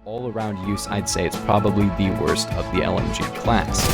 all around use, I'd say it's probably the worst of the LMG class.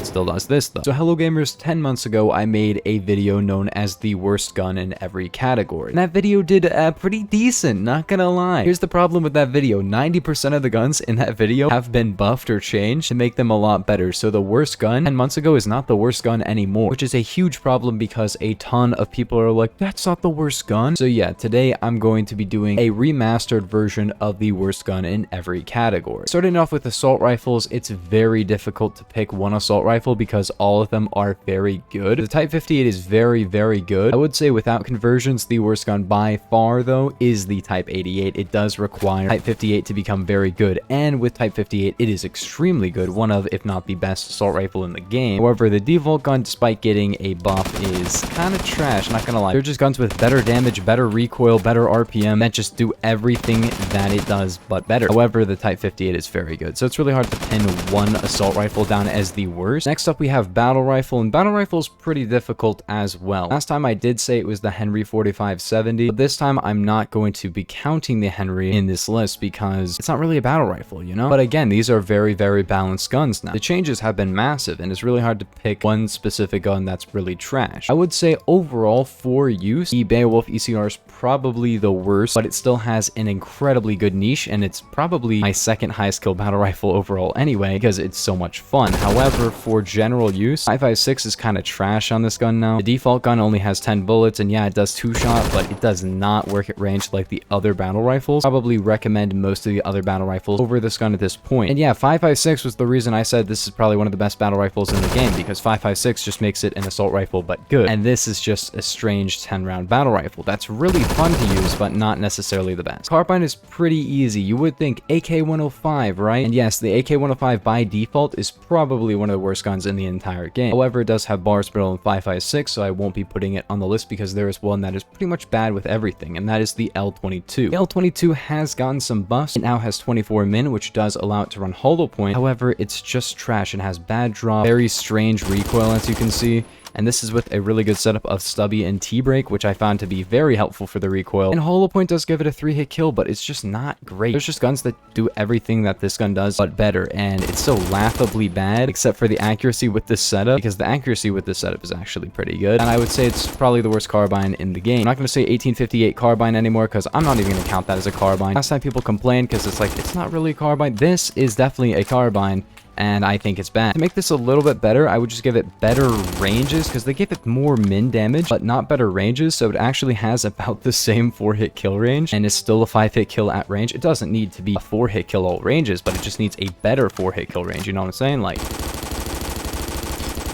Still does this though. So hello gamers, 10 months ago I made a video known as the worst gun in every category. And that video did pretty decent, not gonna lie. Here's the problem with that video. 90% of the guns in that video have been buffed or changed to make them a lot better. So the worst gun 10 months ago is not the worst gun anymore, which is a huge problem because a ton of people are like, that's not the worst gun. So yeah, today I'm going to be doing a remastered version of the worst gun in every category. Starting off with assault rifles, it's very difficult to pick one assault rifle because all of them are very good. The Type 58 is very, very good. I would say without conversions, the worst gun by far though is the Type 88. It does require Type 58 to become very good, and with Type 58 it is extremely good, one of if not the best assault rifle in the game. However, the default gun, despite getting a buff, is kind of trash, not gonna lie. They're just guns with better damage, better recoil, better RPM that just do everything that it does but better. However, the Type 58 is very good, so it's really hard to pin one assault rifle down as the worst. Next up we have battle rifle, and battle rifle is pretty difficult as well. Last time I did say it was the Henry 4570, but this time I'm not going to be counting the Henry in this list because it's not really a battle rifle, you know? But again, these are very, very balanced guns now. The changes have been massive, and it's really hard to pick one specific gun that's really trash. I would say overall for use, the Beowulf ECR is probably the worst, but it still has an incredibly good niche, and it's probably my second highest kill battle rifle overall anyway because it's so much fun. However, for general use, 5.56 is kind of trash on this gun now. The default gun only has 10 bullets, and yeah, it does 2-shot, but it does not work at range like the other battle rifles. Probably recommend most of the other battle rifles over this gun at this point. And yeah, 5.56 was the reason I said this is probably one of the best battle rifles in the game, because 5.56 just makes it an assault rifle but good, and this is just a strange 10-round battle rifle that's really fun to use but not necessarily the best. Carbine is pretty easy. You would think AK-105, right? And yes, the AK-105 by default is probably one of the worst guns in the entire game. However, it does have bars barrel and 5.56, so I won't be putting it on the list because there is one that is pretty much bad with everything, and that is the L22. The L22 has gotten some buffs. It now has 24 min, which does allow it to run hollow point. However, it's just trash and has bad drop, very strange recoil as you can see. And this is with a really good setup of stubby and T-brake, which I found to be very helpful for the recoil. And hollow point does give it a 3-hit kill, but it's just not great. There's just guns that do everything that this gun does, but better, and it's so laughably bad, except for the accuracy with this setup, because the accuracy with this setup is actually pretty good. And I would say it's probably the worst carbine in the game. I'm not going to say 1858 carbine anymore, because I'm not even going to count that as a carbine. Last time people complained, because it's like, it's not really a carbine. This is definitely a carbine, and I think it's bad. To make this a little bit better, I would just give it better ranges, because they give it more min damage, but not better ranges, so it actually has about the same 4-hit kill range, and is still a 5-hit kill at range. It doesn't need to be a 4-hit kill all ranges, but it just needs a better 4-hit kill range, you know what I'm saying? Like,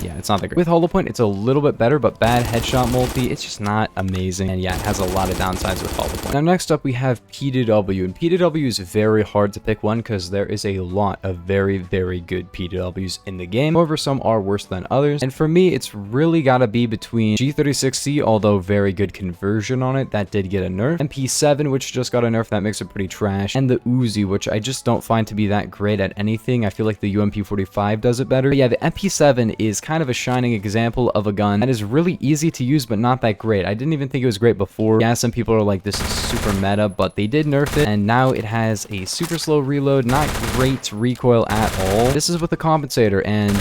yeah, it's not that great. With hollow point, it's a little bit better, but bad headshot multi, it's just not amazing. And yeah, it has a lot of downsides with hollow point. Now, next up, we have PDW. And PDW is very hard to pick one because there is a lot of very, very good PDWs in the game. However, some are worse than others. And for me, it's really got to be between G36C, although very good conversion on it. That did get a nerf. MP7, which just got a nerf. That makes it pretty trash. And the Uzi, which I just don't find to be that great at anything. I feel like the UMP45 does it better. But yeah, the MP7 is kind of a shining example of a gun that is really easy to use but not that great. I didn't even think it was great before. Yeah, some people are like, this is super meta, but they did nerf it, and now it has a super slow reload, not great recoil at all. This is with a compensator, and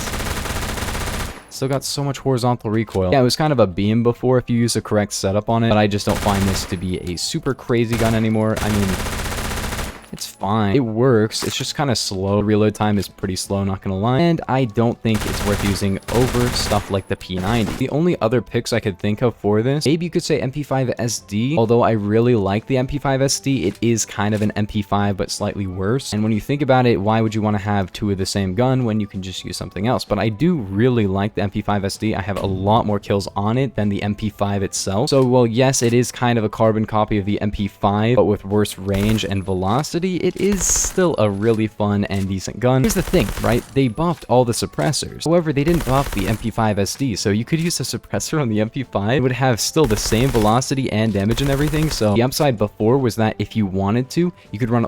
still got so much horizontal recoil. Yeah, it was kind of a beam before if you use the correct setup on it, but I just don't find this to be a super crazy gun anymore. I mean, it's fine. It works. It's just kind of slow. Reload time is pretty slow, not gonna lie. And I don't think it's worth using over stuff like the P90. The only other picks I could think of for this, maybe you could say MP5 SD, although I really like the MP5 SD. It is kind of an MP5, but slightly worse. And when you think about it, why would you want to have two of the same gun when you can just use something else? But I do really like the MP5 SD. I have a lot more kills on it than the MP5 itself. So, well, yes, it is kind of a carbon copy of the MP5, but with worse range and velocity. It is still a really fun and decent gun. Here's the thing, right? They buffed all the suppressors. However, they didn't buff the MP5 SD, so you could use a suppressor on the MP5. It would have still the same velocity and damage and everything. So the upside before was that if you wanted to, you could run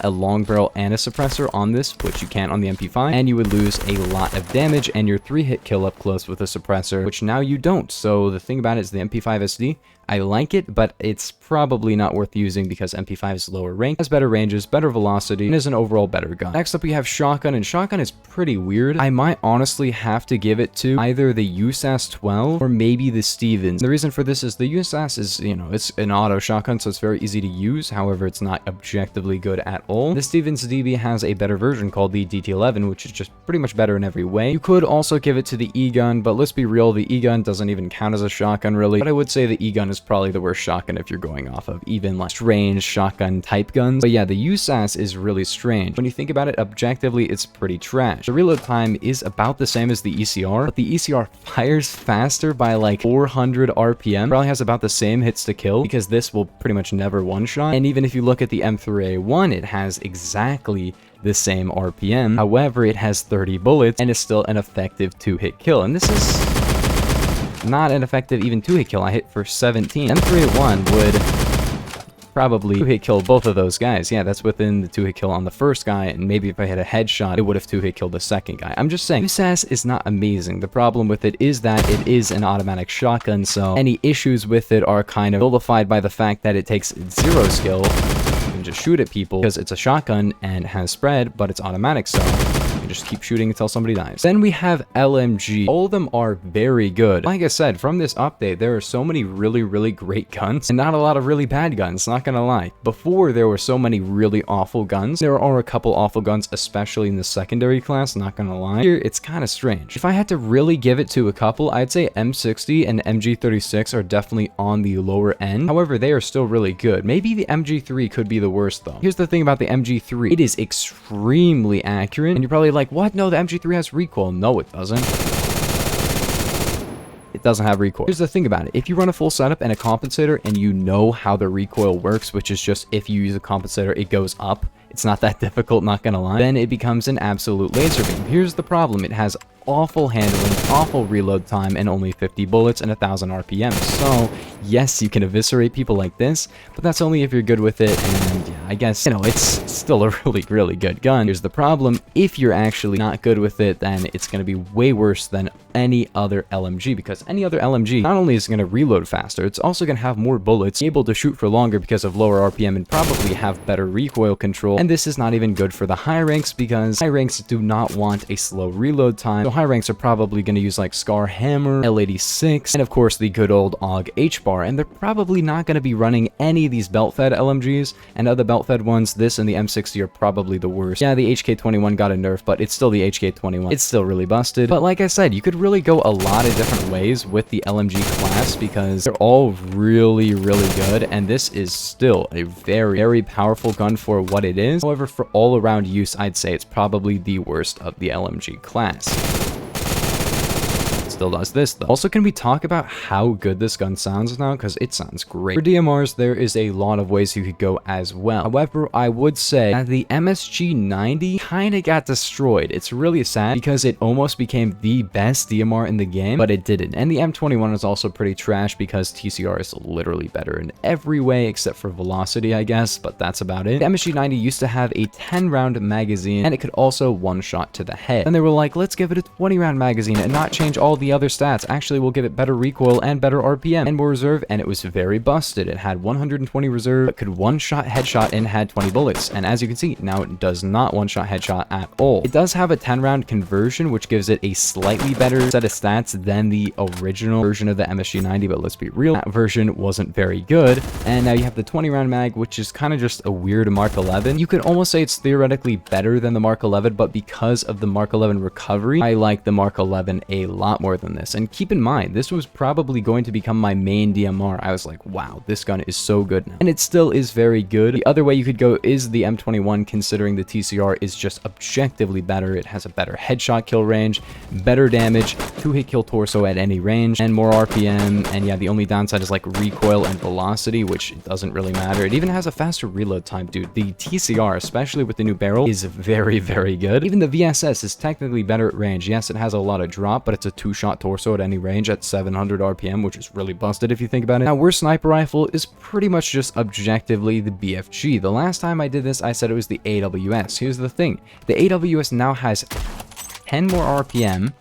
a long barrel and a suppressor on this, which you can't on the MP5, and you would lose a lot of damage and your 3-hit kill up close with a suppressor, which now you don't. So the thing about it is the MP5 SD, I like it, but it's probably not worth using because MP5 is lower rank, has better ranges, better velocity, and is an overall better gun. Next up, we have shotgun, and shotgun is pretty weird. I might honestly have to give it to either the USAS 12 or maybe the Stevens. The reason for this is the USAS is, you know, it's an auto shotgun, so it's very easy to use. However, it's not objectively good at all. The Stevens DB has a better version called the DT11, which is just pretty much better in every way. You could also give it to the E-gun, but let's be real, the E-gun doesn't even count as a shotgun really. But I would say the E-gun is probably the worst shotgun if you're going off of even like strange shotgun type guns. But yeah, the USAS is really strange. When you think about it objectively, it's pretty trash. The reload time is about the same as the ECR, but the ECR fires faster by like 400 RPM. Probably has about the same hits to kill because this will pretty much never one-shot. And even if you look at the M3A1, it has exactly the same RPM. However, it has 30 bullets and is still an effective 2-hit kill. And this is not an effective even 2-hit kill. I hit for 17. M3A1 would probably 2-hit kill both of those guys. Yeah, that's within the 2-hit kill on the first guy, and maybe if I hit a headshot, it would have 2-hit killed the second guy. I'm just saying, USAS is not amazing. The problem with it is that it is an automatic shotgun, so any issues with it are kind of nullified by the fact that it takes 0 skill. You can just shoot at people because it's a shotgun and has spread, but it's automatic, so you just keep shooting until somebody dies. Then we have LMG. All of them are very good. Like I said, from this update, there are so many really great guns and not a lot of really bad guns, not gonna lie. Before, there were so many really awful guns. There are a couple awful guns, especially in the secondary class, not gonna lie. Here, it's kind of strange. If I had to really give it to a couple, I'd say M60 and MG36 are definitely on the lower end. However, they are still really good. Maybe the MG3 could be the worst though. Here's the thing about the MG3. It is extremely accurate, and you're probably like, what? No, the MG3 has recoil. No, it doesn't. It doesn't have recoil. Here's the thing about it. If you run a full setup and a compensator and you know how the recoil works, which is just if you use a compensator, it goes up. It's not that difficult, not gonna lie. Then it becomes an absolute laser beam. Here's the problem. It has awful handling, awful reload time, and only 50 bullets and 1000 RPM. So, yes, you can eviscerate people like this, but that's only if you're good with it, and yeah, I guess, you know, it's still a really good gun. Here's the problem. If you're actually not good with it, then it's gonna be way worse than any other LMG, because any other LMG not only is gonna reload faster, it's also gonna have more bullets, be able to shoot for longer because of lower RPM, and probably have better recoil control. And this is not even good for the high ranks, because high ranks do not want a slow reload time. So high ranks are probably going to use like Scar Hammer, L86, and of course the good old AUG H-bar, and they're probably not going to be running any of these belt-fed LMGs, and other belt-fed ones, this and the M60 are probably the worst. Yeah, the HK21 got a nerf, but it's still the HK21. It's still really busted. But like I said, you could really go a lot of different ways with the LMG class, because they're all really good, and this is still a very powerful gun for what it is. However, for all-around use, I'd say it's probably the worst of the LMG class. Still does this though. Also, can we talk about how good this gun sounds now? Because it sounds great. For DMRs, there is a lot of ways you could go as well. However, I would say that the MSG90 kind of got destroyed. It's really sad because it almost became the best DMR in the game, but it didn't. And the M21 is also pretty trash because TCR is literally better in every way except for velocity, I guess, but that's about it. The MSG90 used to have a 10-round magazine, and it could also one-shot to the head. And they were like, let's give it a 20-round magazine and not change all the other stats. Actually, we'll give it better recoil and better RPM and more reserve, and it was very busted. It had 120 reserve, but could one-shot headshot and had 20 bullets. And as you can see, now it does not one-shot headshot at all. It does have a 10-round conversion, which gives it a slightly better set of stats than the original version of the MSG90, but let's be real, that version wasn't very good. And now you have the 20-round mag, which is kind of just a weird Mark 11. You could almost say it's theoretically better than the Mark 11, but because of the Mark 11 recovery, I like the Mark 11 a lot more than this. And keep in mind, this was probably going to become my main DMR. I was like, wow, this gun is so good now. And it still is very good. The other way you could go is the M21, considering the TCR is just objectively better. It has a better headshot kill range, better damage, 2-hit kill torso at any range, and more RPM. And yeah, the only downside is like recoil and velocity, which doesn't really matter. It even has a faster reload time, dude. The TCR, especially with the new barrel, is very good. Even the VSS is technically better at range. Yes, it has a lot of drop, but it's a 2-shot torso at any range at 700 RPM, which is really busted if you think about it. Now, worst sniper rifle is pretty much just objectively the BFG. The last time I did this, I said it was the AWS. Here's the thing. The AWS now has 10 more RPM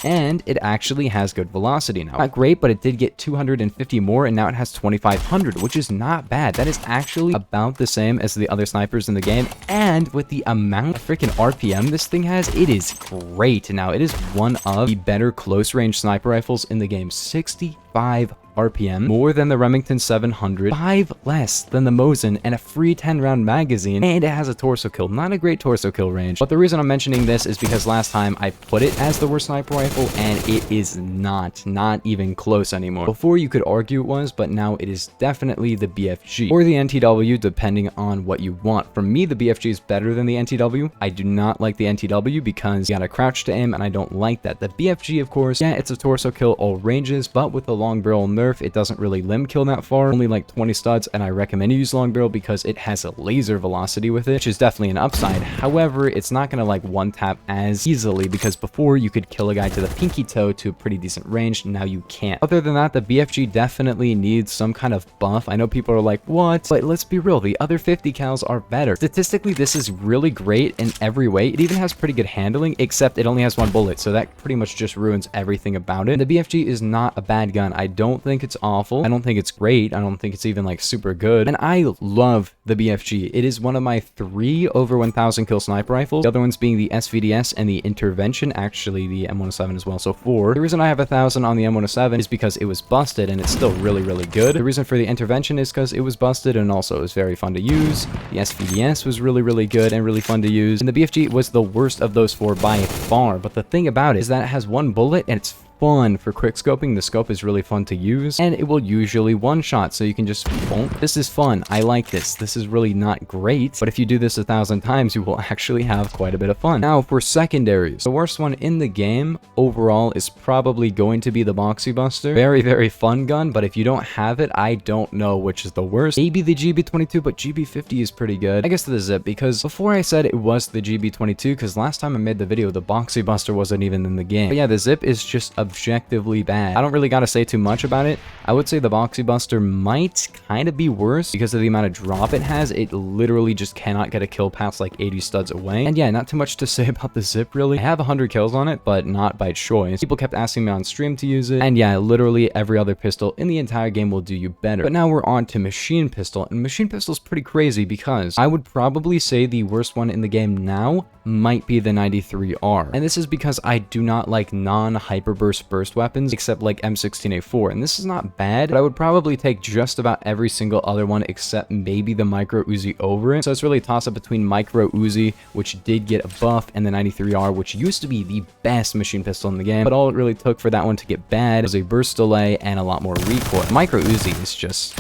and it actually has good velocity now. Not great, but it did get 250 more, and now it has 2,500, which is not bad. That is actually about the same as the other snipers in the game, and with the amount of freaking RPM this thing has, it is great. Now, it is one of the better close-range sniper rifles in the game. 65 RPM, more than the Remington 700, 5 less than the Mosin, and a free 10-round magazine, and it has a torso kill. Not a great torso kill range, but the reason I'm mentioning this is because last time I put it as the worst sniper rifle, and it is not even close anymore. Before you could argue it was, but now it is definitely the BFG, or the NTW, depending on what you want. For me, the BFG is better than the NTW. I do not like the NTW because you gotta crouch to aim, and I don't like that. The BFG, of course, yeah, it's a torso kill all ranges, but with the long barrel nerf, it doesn't really limb kill that far, only like 20 studs, and I recommend you use long barrel because it has a laser velocity with it, which is definitely an upside. However, it's not gonna like one tap as easily, because before you could kill a guy to the pinky toe to a pretty decent range, now you can't. Other than that, the BFG definitely needs some kind of buff. I know people are like, what? But let's be real, the other 50 cals are better. Statistically, this is really great in every way. It even has pretty good handling, except it only has one bullet, so that pretty much just ruins everything about it. The BFG is not a bad gun. I don't think it's awful. I don't think it's great. I don't think it's even like super good. And I love the BFG. It is one of my 3 over 1,000 kill sniper rifles. The other ones being the SVDS and the Intervention, actually the M107 as well. So 4. The reason I have 1,000 on the M107 is because it was busted and it's still really good. The reason for the Intervention is because it was busted and also it was very fun to use. The SVDS was really good and really fun to use. And the BFG was the worst of those 4 by far. But the thing about it is that it has one bullet and it's fun for quick scoping. The scope is really fun to use, and it will usually one-shot, so you can just boom. This is fun. I like this. This is really not great, but if you do this 1,000 times, you will actually have quite a bit of fun. Now, for secondaries, the worst one in the game overall is probably going to be the Boxy Buster. Very fun gun, but if you don't have it, I don't know which is the worst. Maybe the GB22, but GB50 is pretty good. I guess the Zip, because before I said it was the GB22, because last time I made the video, the Boxy Buster wasn't even in the game. But yeah, the Zip is just objectively bad. I don't really gotta say too much about it. I would say the Boxy Buster might kind of be worse because of the amount of drop it has. It literally just cannot get a kill past like 80 studs away. And yeah, not too much to say about the Zip really. I have 100 kills on it, but not by choice. People kept asking me on stream to use it. And yeah, literally every other pistol in the entire game will do you better. But now we're on to machine pistol. And machine pistol is pretty crazy because I would probably say the worst one in the game now might be the 93R. And this is because I do not like non-hyperburst burst weapons except like M16A4. And this is not bad, but I would probably take just about every single other one except maybe the Micro Uzi over it. So it's really a toss-up between Micro Uzi, which did get a buff, and the 93R, which used to be the best machine pistol in the game. But all it really took for that one to get bad was a burst delay and a lot more recoil. Micro Uzi is just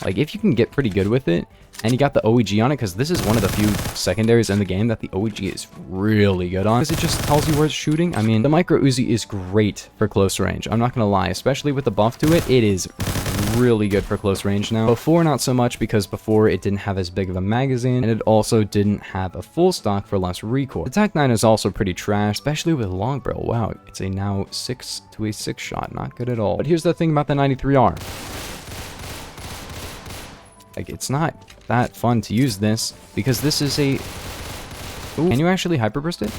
like, if you can get pretty good with it, and you got the OEG on it, because this is one of the few secondaries in the game that the OEG is really good on, because it just tells you where it's shooting. I mean, the Micro Uzi is great for close range. I'm not going to lie, especially with the buff to it. It is really good for close range now. Before, not so much, because before it didn't have as big of a magazine, and it also didn't have a full stock for less recoil. The TAC-9 is also pretty trash, especially with long barrel. Wow, it's a now 6 to a 6 shot. Not good at all. But here's the thing about the 93R. Like, it's not that fun to use this, because this is a... Ooh, can you actually hyperburst it?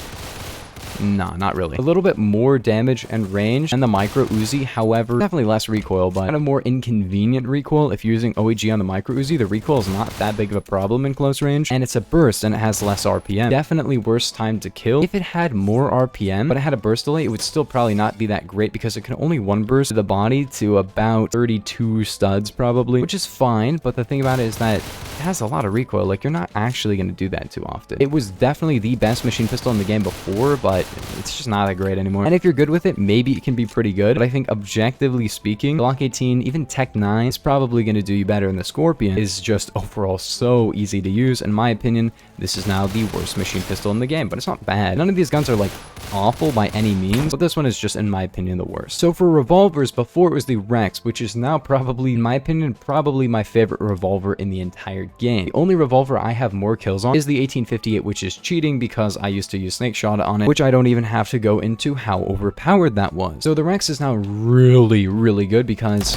Nah, not really. A little bit more damage and range than the Micro Uzi, however, definitely less recoil, but kind of more inconvenient recoil. If you're using OEG on the Micro Uzi, the recoil is not that big of a problem in close range, and it's a burst, and it has less RPM. Definitely worse time to kill. If it had more RPM, but it had a burst delay, it would still probably not be that great, because it can only one burst the body to about 32 studs, probably, which is fine, but the thing about it is that it has a lot of recoil. Like, you're not actually going to do that too often. It was definitely the best machine pistol in the game before, but it's just not that great anymore. And if you're good with it, maybe it can be pretty good. But I think objectively speaking, Glock 18, even Tech 9 is probably going to do you better. And the Scorpion is just overall so easy to use. In my opinion, this is now the worst machine pistol in the game, but it's not bad. None of these guns are like awful by any means, but this one is just, in my opinion, the worst. So for revolvers, before it was the Rex, which is now probably, in my opinion, probably my favorite revolver in the entire game. The only revolver I have more kills on is the 1858, which is cheating because I used to use snake shot on it, which I don't even have to go into how overpowered that was. So the Rex is now really good because,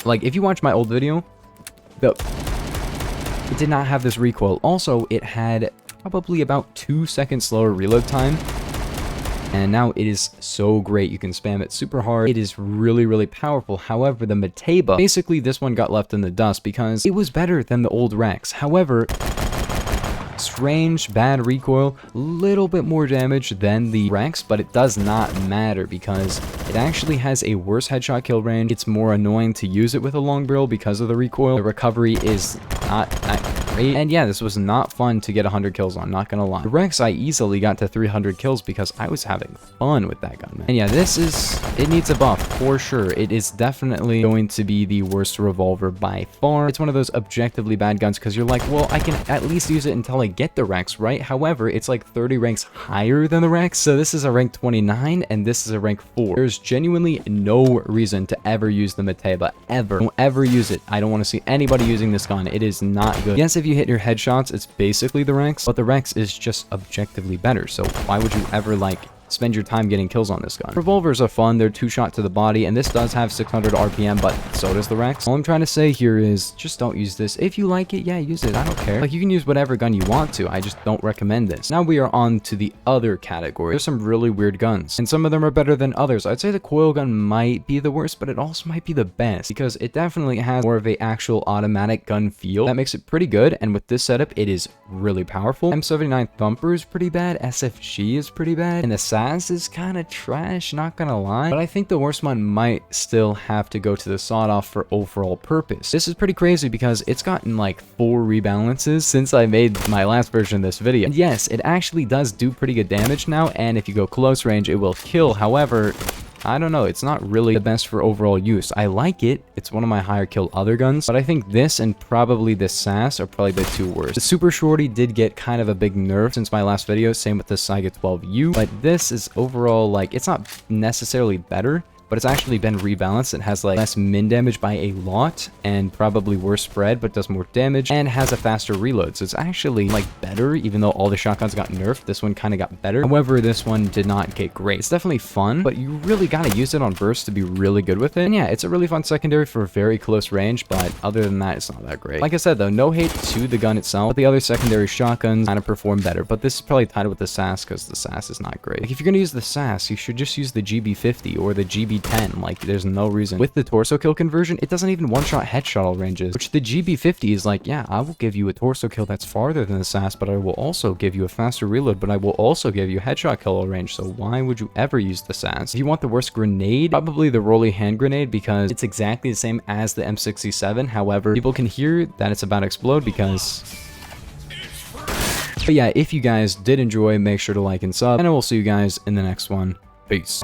like, if you watch my old video, it did not have this recoil. Also, it had probably about 2 seconds slower reload time and now it is so great. You can spam it super hard. It is really, really powerful. However, the Mateba, basically this one got left in the dust because it was better than the old Rex. However, strange, bad recoil, little bit more damage than the Rex, but it does not matter because it actually has a worse headshot kill range. It's more annoying to use it with a long barrel because of the recoil. The recovery is not that great. And yeah, this was not fun to get 100 kills on, not gonna lie. The Rex, I easily got to 300 kills because I was having fun with that gun, man. And yeah, it needs a buff for sure. It is definitely going to be the worst revolver by far. It's one of those objectively bad guns because you're like, well, I can at least use it until I get the Rex, right? However, it's like 30 ranks higher than the Rex. So this is a rank 29 and this is a rank 4. There's genuinely no reason to ever use the Mateba, ever. Don't ever use it. I don't want to see anybody using this gun. It is not good. Yes, if you hit your headshots, it's basically the Rex, but the Rex is just objectively better. So why would you ever like spend your time getting kills on this gun? Revolvers are fun. They're 2-shot to the body, and this does have 600 RPM, but so does the Rex. All I'm trying to say here is just don't use this. If you like it, yeah, use it. I don't care. Like, you can use whatever gun you want to. I just don't recommend this. Now we are on to the other category. There's some really weird guns, and some of them are better than others. I'd say the coil gun might be the worst, but it also might be the best because it definitely has more of a actual automatic gun feel. That makes it pretty good, and with this setup, it is really powerful. M79 Thumper is pretty bad. SFG is pretty bad, and the SAS is kind of trash, not gonna lie, but I think the worst one might still have to go to the sawed-off for overall purpose. This is pretty crazy because it's gotten like 4 rebalances since I made my last version of this video. And yes, it actually does do pretty good damage now, and if you go close range, it will kill. However, I don't know, it's not really the best for overall use. I like it. It's one of my higher kill other guns, but I think this and probably the SAS are probably the 2 worst. The Super Shorty did get kind of a big nerf since my last video, same with the Saiga 12U, but this is overall, like, it's not necessarily better, but it's actually been rebalanced. It has like less min damage by a lot and probably worse spread, but does more damage and has a faster reload. So it's actually like better, even though all the shotguns got nerfed. This one kind of got better. However, this one did not get great. It's definitely fun, but you really got to use it on burst to be really good with it. And yeah, it's a really fun secondary for very close range, but other than that, it's not that great. Like I said though, no hate to the gun itself, but the other secondary shotguns kind of perform better. But this is probably tied with the SAS because the SAS is not great. Like, if you're gonna use the SAS, you should just use the GB50 or the GB10. Like, there's no reason. With the torso kill conversion, it doesn't even one-shot headshot all ranges, which the GB50 is like, yeah, I will give you a torso kill that's farther than the SAS, but I will also give you a faster reload, but I will also give you a headshot kill all range. So why would you ever use the SAS? If you want the worst grenade, probably the rolly hand grenade, because it's exactly the same as the M67. However, people can hear that it's about to explode because... But yeah, if you guys did enjoy, make sure to like and sub, and I will see you guys in the next one. Peace.